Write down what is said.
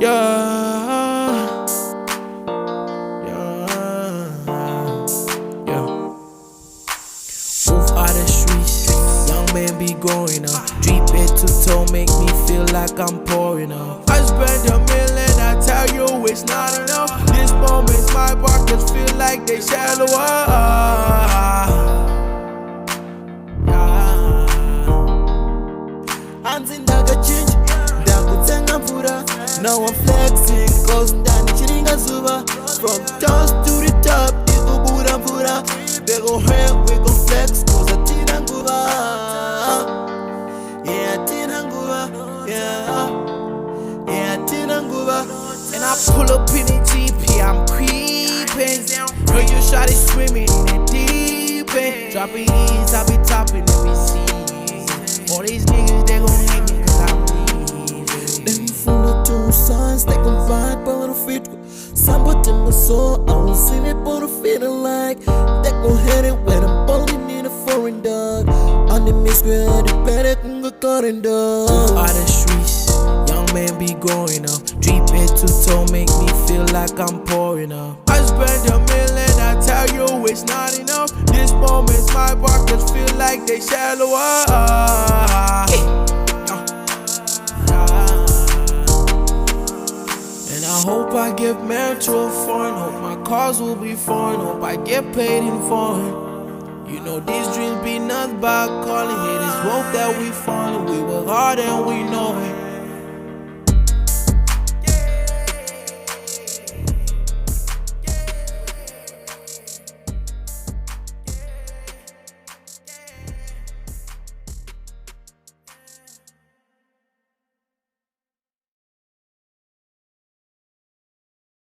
Yeah. Move out the streets, young man be growing up. Drip head to toe, make me feel like I'm pouring up. I spend $1 million, I tell you it's not enough. This moment my pockets feel like they shallower. Hands in daga change, daga tenga pura. Now I'm flexing, cause ndani chiringa zuba. From toast to the top, iko pura pura. They go hang, we go flex, cause I tina nguba. Yeah, tina nguba, yeah, tina nguba. And I pull up in the GP, I'm creeping. Girl, you shot it swimming in the deep end. Dropping E's, I be topping every scene. All these niggas, they gon' hate me cause I'm leaving. Them full of two signs, they gon' vibe on the fit. Somebody in my soul, I will see it for the feeling like they gon' hit it when I'm bowling in a foreign dog. On the mix with the better can go cutting dog. Out the streets, young man be growing up. Drip head to toe, make me feel like I'm pouring up. I spend $1 million, I tell you it's not enough. This moment my pockets feel like they shallower. And I hope I get married to a foreign. Hope my cars will be foreign. Hope I get paid in foreign. You know these dreams be nothing but calling. Haters hope that we falling. We work hard and we know it.